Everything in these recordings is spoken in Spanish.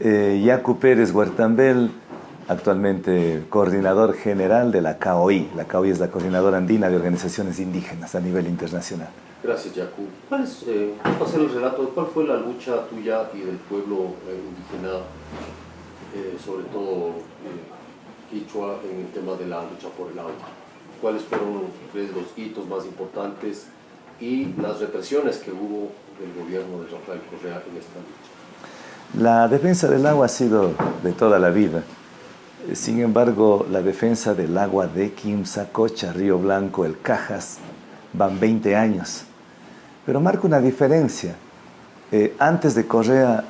Yacu Pérez Huertambel, actualmente coordinador general de la CAOI. La CAOI es la Coordinadora Andina de Organizaciones Indígenas a nivel internacional. Gracias, Yacu. ¿Cuál va a ser el relato de cuál fue la lucha tuya y del pueblo indígena, sobre todo quichua, en el tema de la lucha por el agua? ¿Cuáles fueron los hitos más importantes y las represiones que hubo del gobierno de Rafael Correa en esta lucha? La defensa del agua ha sido de toda la vida. Sin embargo, la defensa del agua de Quimsacocha, Río Blanco, El Cajas, van 20 años. Pero marca una diferencia. Antes de Correa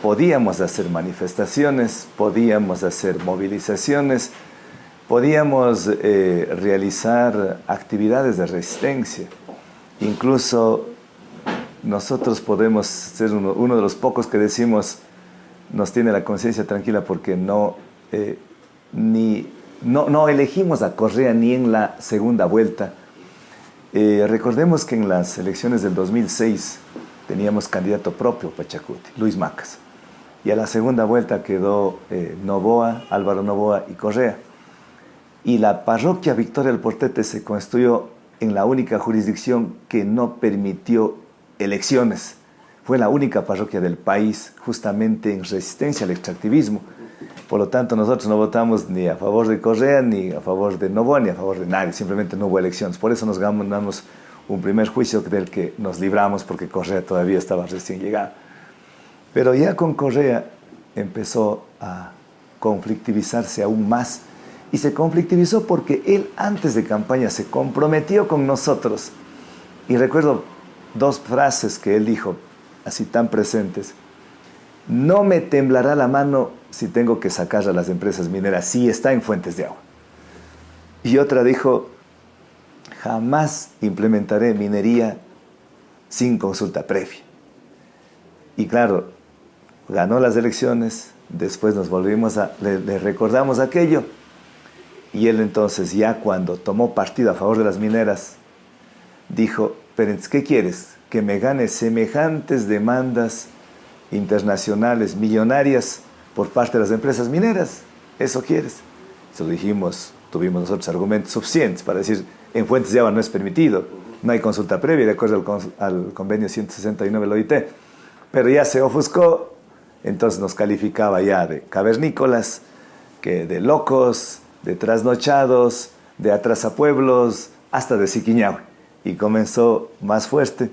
podíamos hacer manifestaciones, podíamos hacer movilizaciones, podíamos realizar actividades de resistencia. Incluso nosotros podemos ser uno de los pocos que decimos nos tiene la conciencia tranquila porque no elegimos a Correa ni en la segunda vuelta. Recordemos que en las elecciones del 2006 teníamos candidato propio Pachacuti, Luis Macas. Y a la segunda vuelta quedó Álvaro Noboa y Correa. Y la parroquia Victoria del Portete se construyó en la única jurisdicción que no permitió elecciones. Fue la única parroquia del país justamente en resistencia al extractivismo. Por lo tanto, nosotros no votamos ni a favor de Correa, ni a favor de Noboa, ni a favor de nadie. Simplemente no hubo elecciones. Por eso nos ganamos un primer juicio del que nos libramos, porque Correa todavía estaba recién llegado. Pero ya con Correa empezó a conflictivizarse aún más. Y se conflictivizó porque él antes de campaña se comprometió con nosotros. Y recuerdo dos frases que él dijo, así tan presentes. No me temblará la mano si tengo que sacar a las empresas mineras, si está en fuentes de agua. Y otra dijo, jamás implementaré minería sin consulta previa. Y claro, ganó las elecciones, después nos volvimos le recordamos aquello, y él entonces ya cuando tomó partido a favor de las mineras, dijo, pero ¿qué quieres? ¿Que me gane semejantes demandas internacionales, millonarias, por parte de las empresas mineras? ¿Eso quieres? Eso dijimos, tuvimos nosotros argumentos suficientes para decir, en fuentes de agua no es permitido, no hay consulta previa, de acuerdo al convenio 169 del OIT. Pero ya se ofuscó, entonces nos calificaba ya de cavernícolas, de locos, de trasnochados, de atrasapueblos, hasta de Siquiñahue. Y comenzó más fuerte.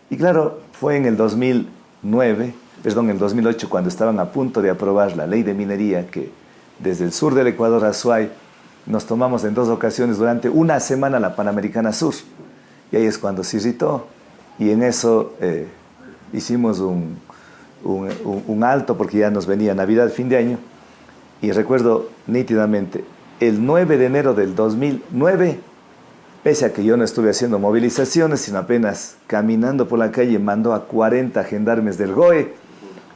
Y claro, fue en el 2008, cuando estaban a punto de aprobar la ley de minería, que desde el sur del Ecuador a Azuay nos tomamos en 2 ocasiones durante una semana la Panamericana Sur. Y ahí es cuando se irritó. Y en eso hicimos un alto, porque ya nos venía Navidad, fin de año. Y recuerdo nítidamente, el 9 de enero del 2009, pese a que yo no estuve haciendo movilizaciones, sino apenas caminando por la calle, mandó a 40 gendarmes del GOE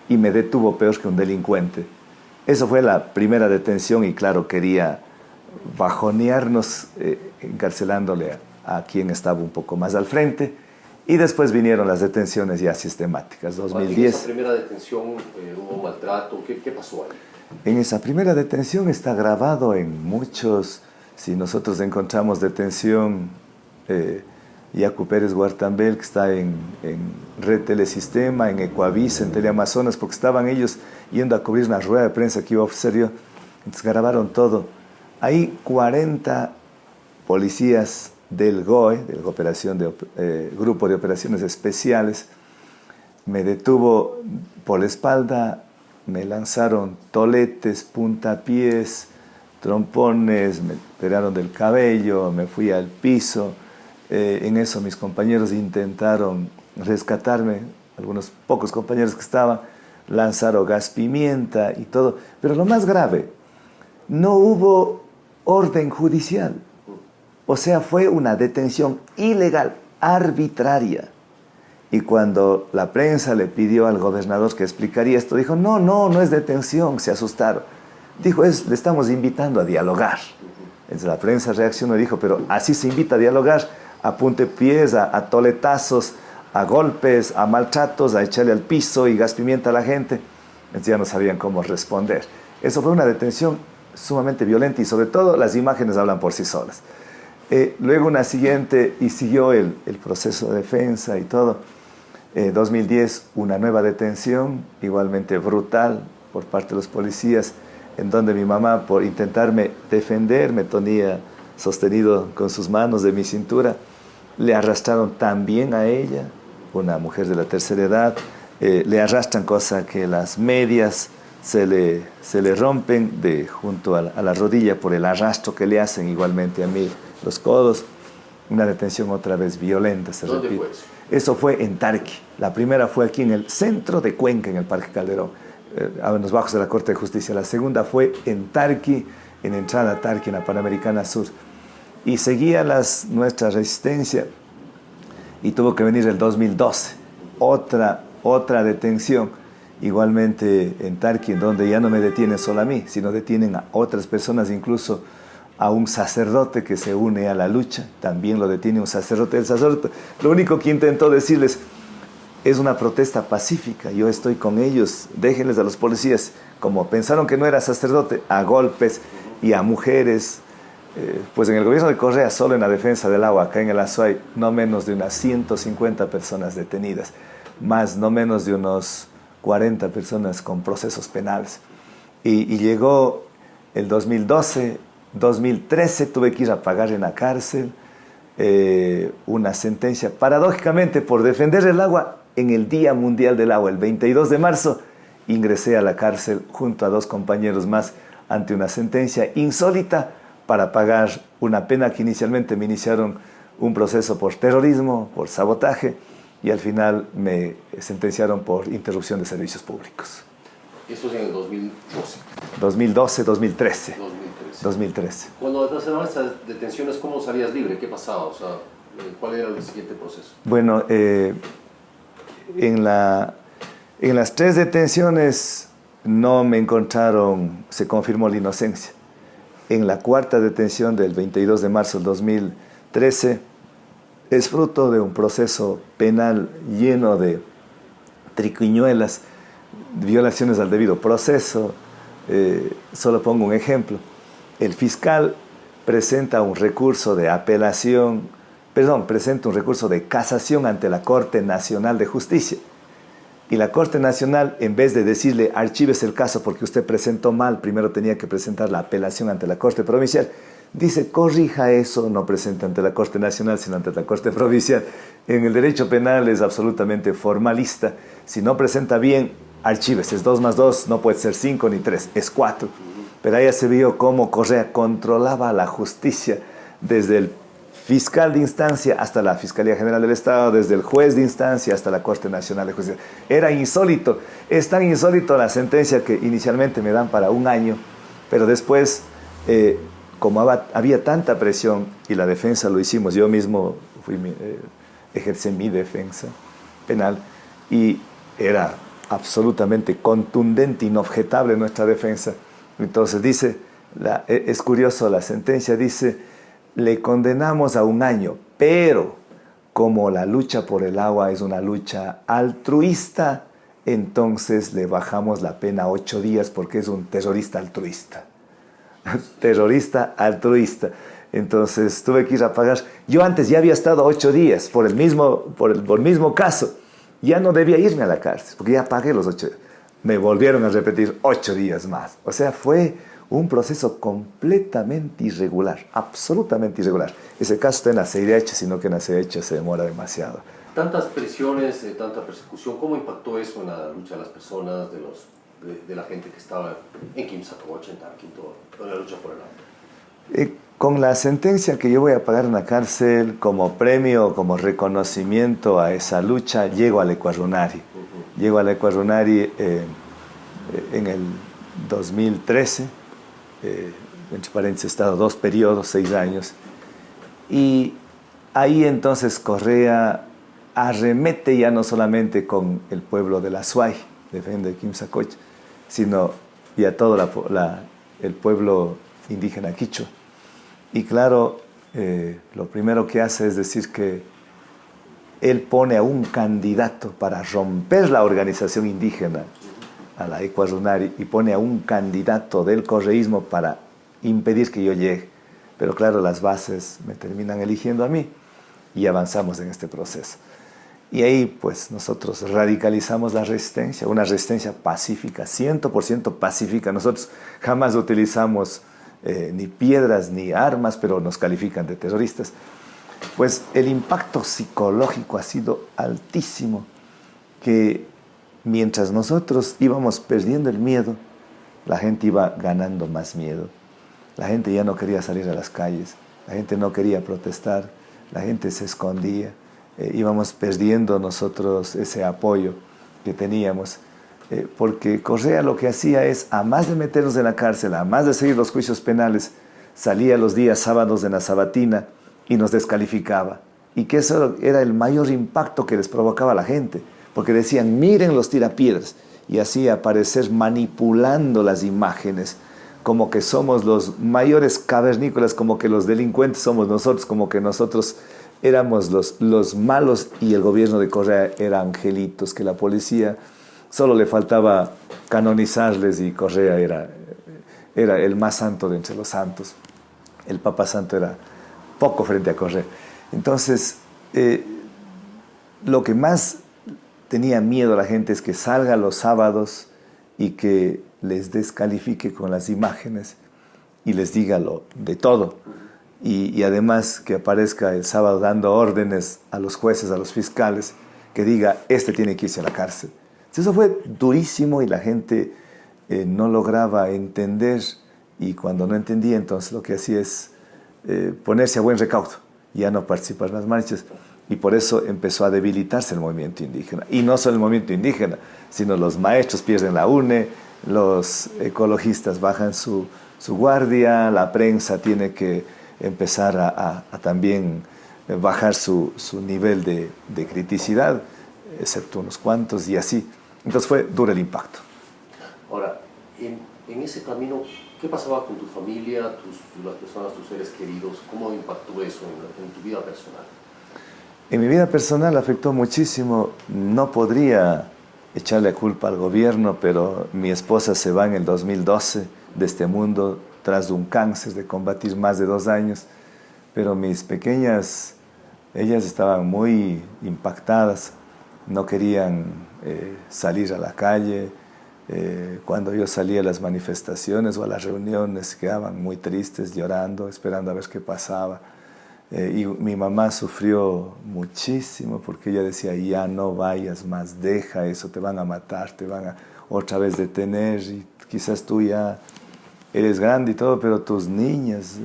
y me detuvo peor que un delincuente. Eso fue la primera detención y claro, quería bajonearnos encarcelándole a quien estaba un poco más al frente. Y después vinieron las detenciones ya sistemáticas, 2010. ¿En esa primera detención hubo maltrato? ¿Qué pasó ahí? En esa primera detención está grabado en muchos. Si nosotros encontramos detención, Yacu Pérez Huertambel, que está en Red Telesistema, en Ecuavisa, en Teleamazonas, porque estaban ellos yendo a cubrir una rueda de prensa que iba a ofrecer yo. Entonces grabaron todo. Hay 40 policías del GOE, del Grupo de Operaciones Especiales. Me detuvo por la espalda, me lanzaron toletes, puntapiés, trompones, me tiraron del cabello, me fui al piso. En eso mis compañeros intentaron rescatarme, algunos pocos compañeros que estaban, lanzaron gas pimienta y todo. Pero lo más grave, no hubo orden judicial. O sea, fue una detención ilegal, arbitraria. Y cuando la prensa le pidió al gobernador que explicaría esto, dijo, no es detención, se asustaron. Dijo, le estamos invitando a dialogar. Entonces la prensa reaccionó y dijo, pero así se invita a dialogar, a puntapiés, a toletazos, a golpes, a maltratos, a echarle al piso y gas pimienta a la gente. entonces ya no sabían cómo responder. Eso fue una detención sumamente violenta y sobre todo las imágenes hablan por sí solas. Luego una siguiente, y siguió el proceso de defensa y todo. 2010, una nueva detención, igualmente brutal por parte de los policías, en donde mi mamá, por intentarme defender, me tenía sostenido con sus manos de mi cintura. Le arrastraron también a ella, una mujer de la tercera edad, le arrastran, cosa que las medias se le rompen junto a la rodilla por el arrastro que le hacen, igualmente a mí los codos. Una detención otra vez violenta, se repite. ¿Dónde fue eso? Eso fue en Tarqui. La primera fue aquí en el centro de Cuenca, en el Parque Calderón, a los bajos de la Corte de Justicia. La segunda fue en Tarqui, en entrada a Tarqui, en la Panamericana Sur. Y seguía nuestra resistencia y tuvo que venir el 2012. Otra detención, igualmente en Tarqui, en donde ya no me detienen solo a mí, sino detienen a otras personas, incluso a un sacerdote que se une a la lucha, también lo detiene un sacerdote. El sacerdote lo único que intentó decirles, es una protesta pacífica, yo estoy con ellos, déjenles a los policías. Como pensaron que no era sacerdote, a golpes y a mujeres. Pues en el gobierno de Correa, solo en la defensa del agua, acá en el Azuay, no menos de unas 150 personas detenidas, más no menos de unos 40 personas con procesos penales. Y llegó el 2012, 2013 tuve que ir a pagar en la cárcel una sentencia, paradójicamente, por defender el agua en el Día Mundial del Agua. El 22 de marzo ingresé a la cárcel junto a 2 compañeros más ante una sentencia insólita para pagar una pena que inicialmente me iniciaron un proceso por terrorismo, por sabotaje, y al final me sentenciaron por interrupción de servicios públicos. Eso es en el 2012. 2012, 2013. 2013. 2013. Cuando te hacían estas detenciones, ¿cómo salías libre? ¿Qué pasaba? O sea, ¿cuál era el siguiente proceso? Bueno, en las 3 detenciones no me encontraron, se confirmó la inocencia. En la 4ª detención del 22 de marzo del 2013 es fruto de un proceso penal lleno de triquiñuelas, violaciones al debido proceso. Solo pongo un ejemplo. El fiscal presenta un recurso de apelación, presenta un recurso de casación ante la Corte Nacional de Justicia. Y la Corte Nacional, en vez de decirle, archives el caso porque usted presentó mal, primero tenía que presentar la apelación ante la Corte Provincial, dice, corrija eso, no presente ante la Corte Nacional, sino ante la Corte Provincial. En el derecho penal es absolutamente formalista. Si no presenta bien, archives, es 2 más 2, no puede ser 5 ni 3, es 4. Pero ahí se vio cómo Correa controlaba la justicia desde el fiscal de instancia hasta la Fiscalía General del Estado, desde el juez de instancia hasta la Corte Nacional de Justicia. Era insólito. Es tan insólito la sentencia que inicialmente me dan para 1 año, pero después, como había tanta presión y la defensa lo hicimos, yo mismo ejercí mi defensa penal y era absolutamente contundente, inobjetable nuestra defensa. Entonces dice, es curioso, la sentencia dice, le condenamos a 1 año, pero como la lucha por el agua es una lucha altruista, entonces le bajamos la pena a 8 días porque es un terrorista altruista. Terrorista altruista. Entonces tuve que ir a pagar. Yo antes ya había estado 8 días por el mismo caso. Ya no debía irme a la cárcel porque ya pagué los 8 días. Me volvieron a repetir 8 días más. O sea, fue un proceso completamente irregular, absolutamente irregular. Ese caso está en la CIDH, sino que en la CIDH se demora demasiado. Tantas presiones, tanta persecución, ¿cómo impactó eso en la lucha de las personas, de la gente que estaba en Quimsacocha, en Tarqui, en la lucha por el agua? Con la sentencia que yo voy a pagar en la cárcel, como premio, como reconocimiento a esa lucha, llego al Ecuarunari. Llego al Ecuarunari en el 2013, entre paréntesis he estado 2 periodos, 6 años, y ahí entonces Correa arremete ya no solamente con el pueblo de la Azuay, defiende Quimsacocha, sino ya todo el pueblo indígena quichua. Y claro, lo primero que hace es decir que él pone a un candidato para romper la organización indígena a la Ecuarunari y pone a un candidato del correísmo para impedir que yo llegue. Pero claro, las bases me terminan eligiendo a mí y avanzamos en este proceso. Y ahí pues nosotros radicalizamos la resistencia, una resistencia pacífica, 100% pacífica. Nosotros jamás utilizamos ni piedras ni armas, pero nos califican de terroristas. Pues el impacto psicológico ha sido altísimo, que mientras nosotros íbamos perdiendo el miedo, la gente iba ganando más miedo. La gente ya no quería salir a las calles, la gente no quería protestar, la gente se escondía. Íbamos perdiendo nosotros ese apoyo que teníamos, porque Correa lo que hacía es, a más de meternos en la cárcel, a más de seguir los juicios penales, salía los días sábados en la sabatina y nos descalificaba. Y que eso era el mayor impacto que les provocaba a la gente, porque decían, miren los tirapiedras, y así aparecer manipulando las imágenes, como que somos los mayores cavernícolas, como que los delincuentes somos nosotros, como que nosotros éramos los malos y el gobierno de Correa era angelitos, que la policía solo le faltaba canonizarles y Correa era el más santo de entre los santos. El Papa Santo era poco frente a Correa. Entonces, lo que más tenía miedo a la gente es que salga los sábados y que les descalifique con las imágenes y les diga de todo. Y además que aparezca el sábado dando órdenes a los jueces, a los fiscales, que diga, este tiene que irse a la cárcel. Eso fue durísimo y la gente no lograba entender, y cuando no entendía, entonces lo que hacía es ponerse a buen recaudo, ya no participar en las marchas, y por eso empezó a debilitarse el movimiento indígena. Y no solo el movimiento indígena, sino los maestros pierden la UNE, los ecologistas bajan su guardia, la prensa tiene que empezar a también bajar su nivel de criticidad, excepto unos cuantos, y así. Entonces fue duro el impacto. Ahora, en ese camino, ¿qué pasaba con tu familia, las personas, tus seres queridos? ¿Cómo impactó eso en tu vida personal? En mi vida personal afectó muchísimo. No podría echarle culpa al gobierno, pero mi esposa se va en el 2012 de este mundo tras de un cáncer, de combatir más de 2 años. Pero mis pequeñas, ellas estaban muy impactadas, no querían salir a la calle. Cuando yo salía a las manifestaciones o a las reuniones, quedaban muy tristes, llorando, esperando a ver qué pasaba. Y mi mamá sufrió muchísimo porque ella decía, ya no vayas más, deja eso, te van a matar, te van a otra vez detener, y quizás tú ya eres grande y todo, pero tus niñas,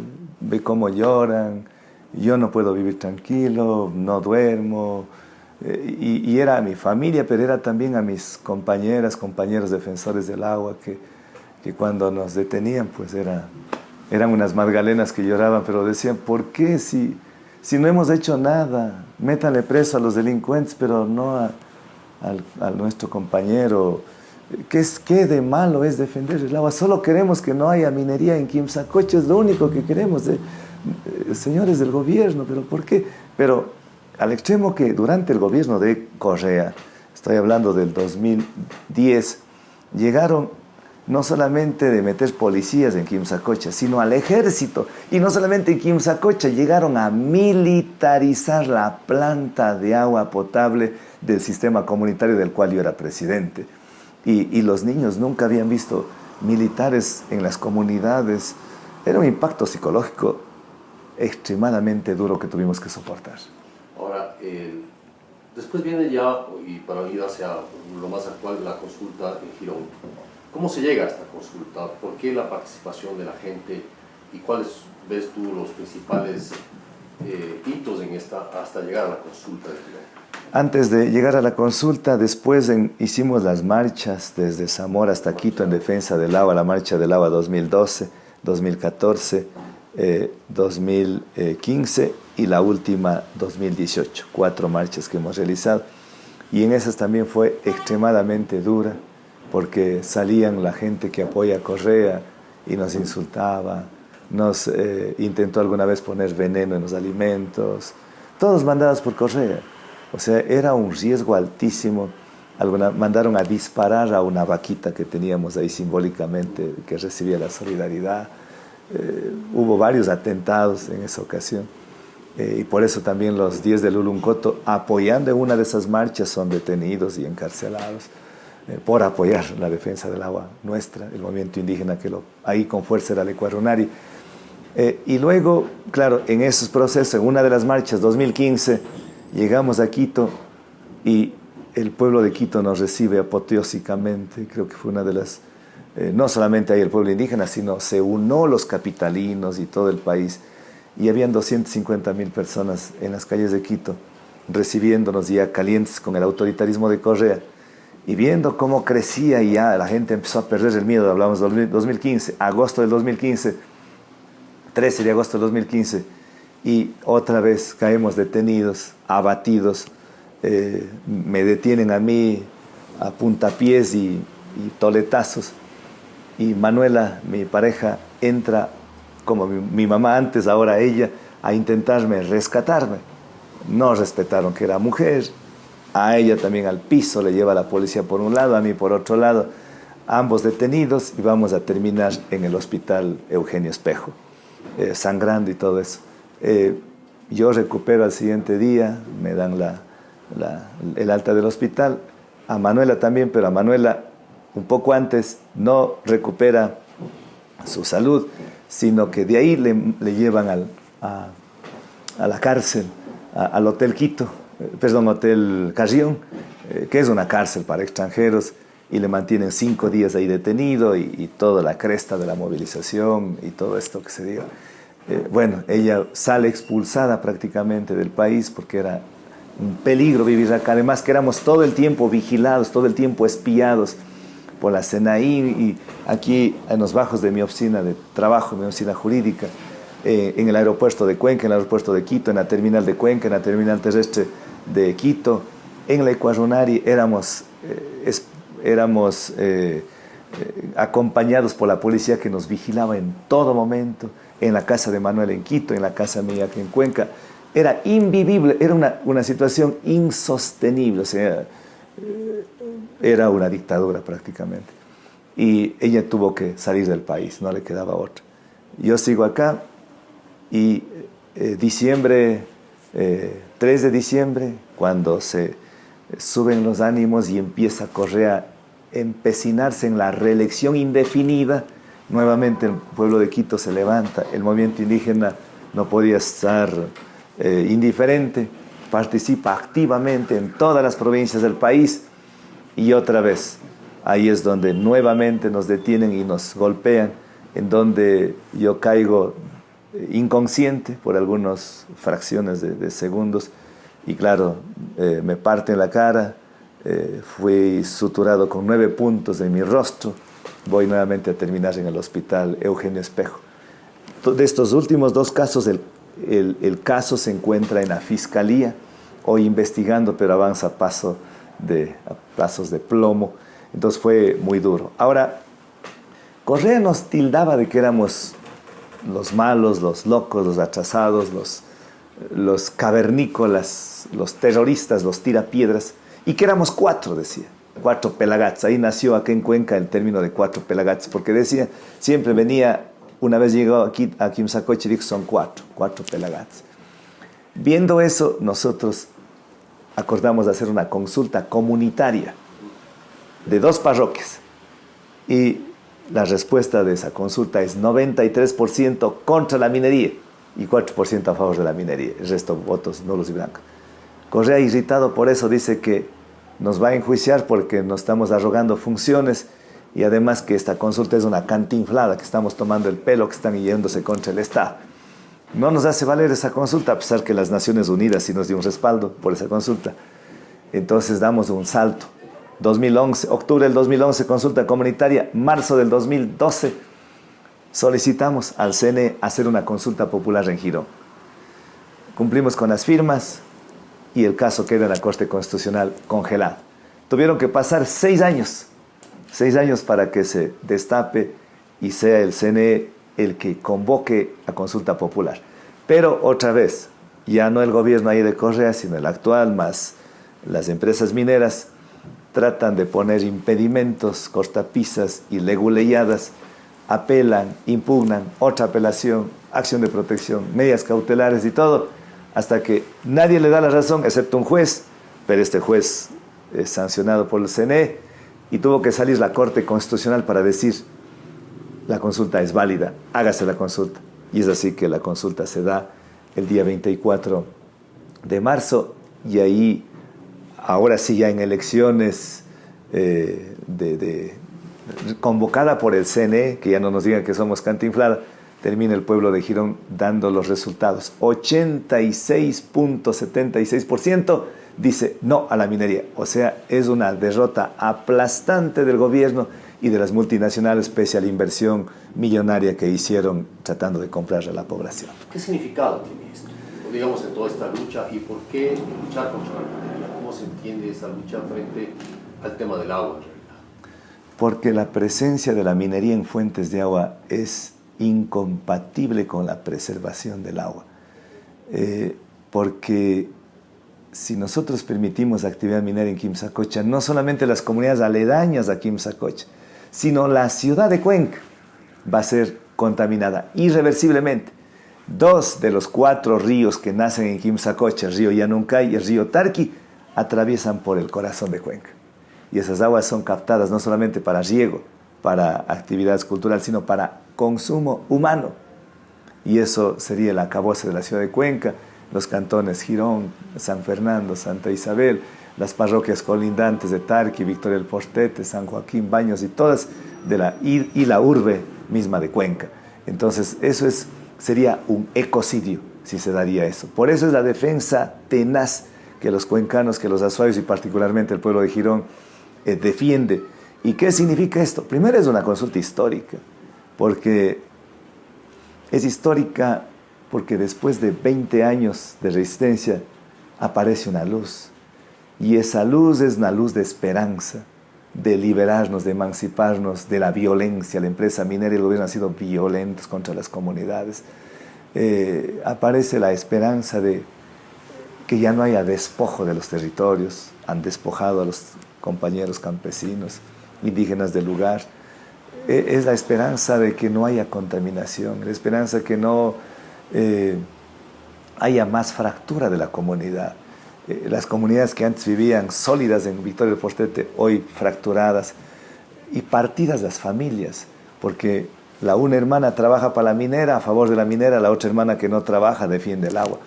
ve cómo lloran, yo no puedo vivir tranquilo, no duermo. Y era a mi familia, pero era también a mis compañeras, compañeros defensores del agua, que cuando nos detenían, pues eran unas magdalenas que lloraban, pero decían, ¿por qué si no hemos hecho nada? Métanle preso a los delincuentes, pero no a nuestro compañero. ¿Qué de malo es defender el agua? Solo queremos que no haya minería en Quimsacocha, es lo único que queremos, señores del gobierno, ¿pero por qué? Pero al extremo que durante el gobierno de Correa, estoy hablando del 2010, llegaron no solamente de meter policías en Quimsacocha, sino al ejército. Y no solamente en Quimsacocha, llegaron a militarizar la planta de agua potable del sistema comunitario del cual yo era presidente. Y los niños nunca habían visto militares en las comunidades. Era un impacto psicológico extremadamente duro que tuvimos que soportar. Ahora, después viene ya, y para ir hacia lo más actual, la consulta en Girón. ¿Cómo se llega a esta consulta? ¿Por qué la participación de la gente? ¿Y cuáles ves tú los principales hitos en hasta llegar a la consulta de Girón? Antes de llegar a la consulta, después hicimos las marchas desde Zamora hasta Quito en defensa del agua, la marcha del agua 2012, 2014, 2015 y la última 2018, 4 marchas que hemos realizado. Y en esas también fue extremadamente dura, porque salían la gente que apoya a Correa y nos insultaba, nos intentó alguna vez poner veneno en los alimentos, todos mandados por Correa. O sea, era un riesgo altísimo mandaron a disparar a una vaquita que teníamos ahí simbólicamente, que recibía la solidaridad. Hubo varios atentados en esa ocasión. Y por eso también los 10 de Luluncoto, apoyando en una de esas marchas, son detenidos y encarcelados por apoyar la defensa del agua nuestra, el movimiento indígena que ahí con fuerza era el Ecuarunari. Y luego, claro, en esos procesos, en una de las marchas, 2015, llegamos a Quito y el pueblo de Quito nos recibe apoteósicamente. Creo que fue una de las... no solamente ahí el pueblo indígena, sino se unió los capitalinos y todo el país. Y habían 250.000 personas en las calles de Quito, recibiéndonos ya calientes con el autoritarismo de Correa. Y viendo cómo crecía y ya la gente empezó a perder el miedo. Hablamos de 2015, agosto del 2015, 13 de agosto del 2015. Y otra vez caemos detenidos, abatidos. Me detienen a mí a puntapiés y toletazos. Y Manuela, mi pareja, entra como mi mamá antes, ahora ella, a intentarme rescatarme. No respetaron que era mujer. A ella también al piso le lleva la policía por un lado, a mí por otro lado. Ambos detenidos y vamos a terminar en el hospital Eugenio Espejo, sangrando y todo eso. Yo recupero al siguiente día, me dan el alta del hospital. A Manuela también, pero a Manuela un poco antes no recupera su salud, sino que de ahí le llevan a la cárcel, al Hotel Quito, Hotel Carrión, que es una cárcel para extranjeros, y le mantienen 5 días ahí detenido y toda la cresta de la movilización y todo esto que se dio. Bueno, ella sale expulsada prácticamente del país porque era un peligro vivir acá. Además que éramos todo el tiempo vigilados, todo el tiempo espiados por la CNI y aquí en los bajos de mi oficina de trabajo, mi oficina jurídica, en el aeropuerto de Cuenca, en el aeropuerto de Quito, en la terminal de Cuenca, en la terminal terrestre de Quito, en la Ecuarunari éramos acompañados por la policía que nos vigilaba en todo momento, en la casa de Manuel en Quito, en la casa mía aquí en Cuenca. Era invivible, era una situación insostenible, o sea, era una dictadura prácticamente. Y ella tuvo que salir del país, no le quedaba otra. Yo sigo acá y 3 de diciembre, cuando se suben los ánimos y empieza Correa a empecinarse en la reelección indefinida, nuevamente el pueblo de Quito se levanta, el movimiento indígena no podía estar indiferente, participa activamente en todas las provincias del país y otra vez, ahí es donde nuevamente nos detienen y nos golpean, en donde yo caigo inconsciente por algunas fracciones de segundos y claro, me parten la cara, fui suturado con 9 puntos en mi rostro, voy nuevamente a terminar en el hospital Eugenio Espejo. De estos últimos 2 casos, el caso se encuentra en la fiscalía, hoy investigando, pero avanza a pasos de plomo, entonces fue muy duro. Ahora, Correa nos tildaba de que éramos los malos, los locos, los atrasados, los cavernícolas, los terroristas, los tirapiedras, y que éramos 4, decía, 4 pelagats. Ahí nació acá en Cuenca el término de 4 pelagats, porque decía, siempre venía, una vez llegó aquí a Quimsacoche, dijo, son 4 pelagats. Viendo eso, nosotros acordamos de hacer una consulta comunitaria de 2 parroquias, y la respuesta de esa consulta es 93% contra la minería y 4% a favor de la minería, el resto votos nulos y blancos. Correa, irritado por eso, dice que nos va a enjuiciar porque nos estamos arrogando funciones y además que esta consulta es una cantinflada, que estamos tomando el pelo, que están yéndose contra el Estado. No nos hace valer esa consulta, a pesar que las Naciones Unidas sí nos dio un respaldo por esa consulta. Entonces damos un salto. 2011, octubre del 2011, consulta comunitaria. Marzo del 2012, solicitamos al CNE hacer una consulta popular en Girón. Cumplimos con las firmas y el caso queda en la Corte Constitucional congelado. Tuvieron que pasar 6 años para que se destape y sea el CNE el que convoque a consulta popular. Pero otra vez, ya no el gobierno ahí de Correa, sino el actual, más las empresas mineras, tratan de poner impedimentos, cortapisas y leguleyadas, apelan, impugnan, otra apelación, acción de protección, medidas cautelares y todo, hasta que nadie le da la razón, excepto un juez, pero este juez es sancionado por el CNE y tuvo que salir la Corte Constitucional para decir la consulta es válida, hágase la consulta. Y es así que la consulta se da el día 24 de marzo y ahí, ahora sí ya en elecciones convocada por el CNE, que ya no nos digan que somos cantinflada, termina el pueblo de Girón dando los resultados. 86.76% dice no a la minería. O sea, es una derrota aplastante del gobierno y de las multinacionales pese a la inversión millonaria que hicieron tratando de comprarle a la población. ¿Qué significado tiene esto, digamos, en toda esta lucha y por qué luchar contra la minería? ¿Cómo se entiende esa lucha frente al tema del agua en realidad? Porque la presencia de la minería en fuentes de agua es incompatible con la preservación del agua. Porque si nosotros permitimos actividad minera en Quimsacocha, no solamente las comunidades aledañas a Quimsacocha, sino la ciudad de Cuenca va a ser contaminada irreversiblemente. 2 de los 4 ríos que nacen en Quimsacocha, el río Yanuncay y el río Tarqui, atraviesan por el corazón de Cuenca. Y esas aguas son captadas no solamente para riego, para actividades culturales, sino para consumo humano. Y eso sería el acabose de la ciudad de Cuenca, los cantones Girón, San Fernando, Santa Isabel, las parroquias colindantes de Tarqui, Victoria del Portete, San Joaquín, Baños y todas, y la urbe misma de Cuenca. Entonces, eso sería un ecocidio si se daría eso. Por eso es la defensa tenaz que los cuencanos, que los azuayos y particularmente el pueblo de Girón defiende. ¿Y qué significa esto? Primero es una consulta histórica, porque es histórica porque después de 20 años de resistencia aparece una luz. Y esa luz es una luz de esperanza, de liberarnos, de emanciparnos de la violencia. La empresa minera y el gobierno han sido violentos contra las comunidades. Aparece la esperanza de que ya no haya despojo de los territorios. Han despojado a los compañeros campesinos, indígenas del lugar. Es la esperanza de que no haya contaminación, la esperanza de que no haya más fractura de la comunidad. Las comunidades que antes vivían sólidas en Victoria del Portete, hoy fracturadas y partidas las familias, porque una hermana trabaja para la minera, a favor de la minera, la otra hermana que no trabaja defiende el agua.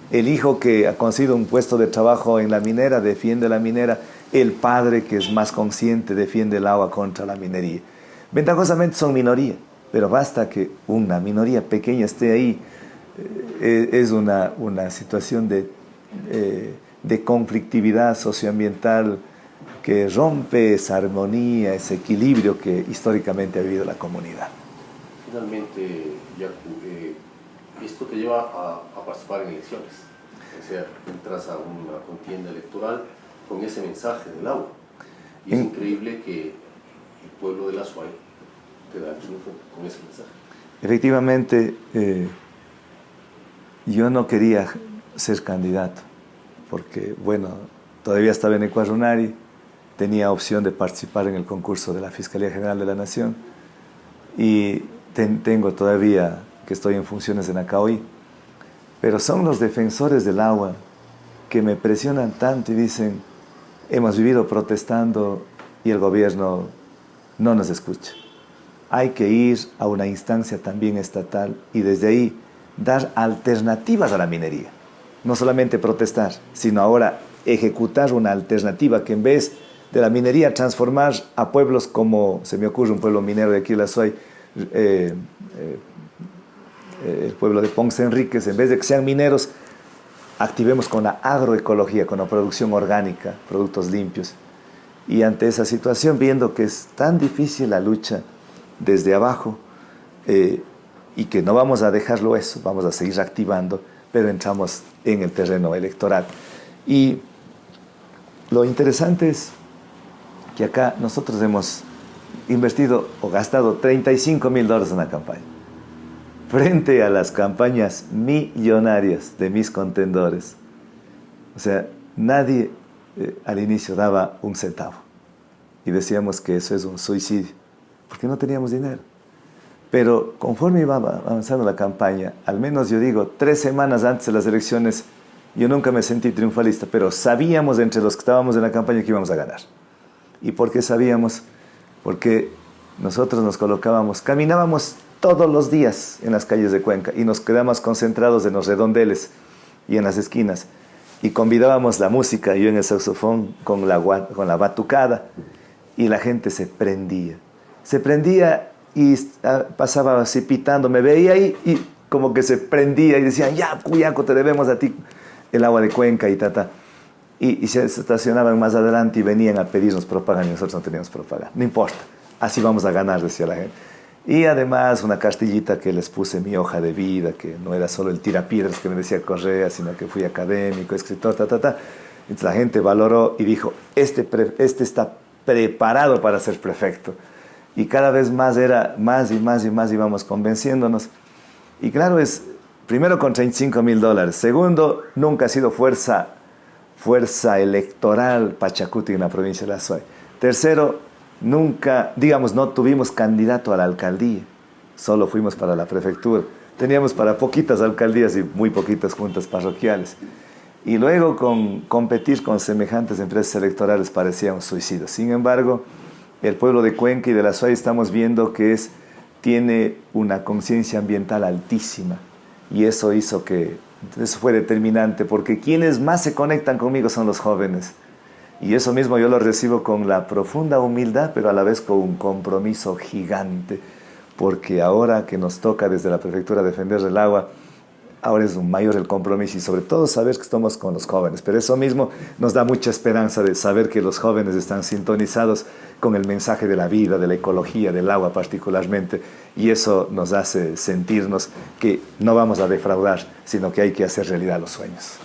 El hijo que ha conseguido un puesto de trabajo en la minera defiende la minera, el padre que es más consciente defiende el agua contra la minería. Ventajosamente son minoría, pero basta que una minoría pequeña esté ahí. Es una situación de conflictividad socioambiental que rompe esa armonía, ese equilibrio que históricamente ha vivido la comunidad. Finalmente, Yacu, esto te lleva a participar en elecciones, o sea, entras a una contienda electoral con ese mensaje del agua. Y es increíble que el pueblo de la Azuay te da el triunfo con ese mensaje. Efectivamente, yo no quería ser candidato, porque, bueno, todavía estaba en Ecuarunari, tenía opción de participar en el concurso de la Fiscalía General de la Nación, y tengo todavía que estoy en funciones en Acaoí, pero son los defensores del agua que me presionan tanto y dicen, hemos vivido protestando y el gobierno no nos escucha. Hay que ir a una instancia también estatal y desde ahí dar alternativas a la minería. No solamente protestar, sino ahora ejecutar una alternativa que en vez de la minería transformar a pueblos como, se me ocurre un pueblo minero de aquí, la Azuay, el pueblo de Ponce Enríquez, en vez de que sean mineros, activemos con la agroecología, con la producción orgánica, productos limpios. Y ante esa situación, viendo que es tan difícil la lucha desde abajo, y que no vamos a dejarlo eso, vamos a seguir activando, pero entramos en el terreno electoral. Y lo interesante es que acá nosotros hemos invertido o gastado $35,000 en la campaña, frente a las campañas millonarias de mis contendores. O sea, nadie al inicio daba un centavo. y decíamos que eso es un suicidio, porque no teníamos dinero. Pero conforme iba avanzando la campaña, al menos yo digo, 3 semanas antes de las elecciones, yo nunca me sentí triunfalista, pero sabíamos entre los que estábamos en la campaña que íbamos a ganar. ¿Y por qué sabíamos? Porque nosotros nos colocábamos, caminábamos todos los días en las calles de Cuenca y nos quedábamos concentrados en los redondeles y en las esquinas. Y convidábamos la música, yo en el saxofón con la batucada, y la gente se prendía. Se prendía y pasaba así pitando, me veía ahí y como que se prendía y decían, ya, Cuyaco, te debemos a ti el agua de Cuenca y tata. Y se estacionaban más adelante y venían a pedirnos propaganda y nosotros no teníamos propaganda. No importa, así vamos a ganar, decía la gente. Y además una cartillita que les puse mi hoja de vida, que no era solo el tirapiedras que me decía Correa, sino que fui académico, escritor, Entonces la gente valoró y dijo, este está preparado para ser prefecto. Y cada vez más era más y más íbamos convenciéndonos. Y claro, es primero con $35,000. Segundo, nunca ha sido fuerza electoral Pachacuti en la provincia de la Azuay. Tercero, nunca, digamos, no tuvimos candidato a la alcaldía. Solo fuimos para la prefectura. Teníamos para poquitas alcaldías y muy poquitas juntas parroquiales. Y luego competir con semejantes empresas electorales parecía un suicidio. Sin embargo, el pueblo de Cuenca y de la Azuay estamos viendo que tiene una conciencia ambiental altísima. Y eso fue determinante, porque quienes más se conectan conmigo son los jóvenes. Y eso mismo yo lo recibo con la profunda humildad, pero a la vez con un compromiso gigante. Porque ahora que nos toca desde la prefectura defender el agua, ahora es mayor el compromiso y sobre todo saber que estamos con los jóvenes. Pero eso mismo nos da mucha esperanza de saber que los jóvenes están sintonizados con el mensaje de la vida, de la ecología, del agua particularmente. Y eso nos hace sentirnos que no vamos a defraudar, sino que hay que hacer realidad los sueños.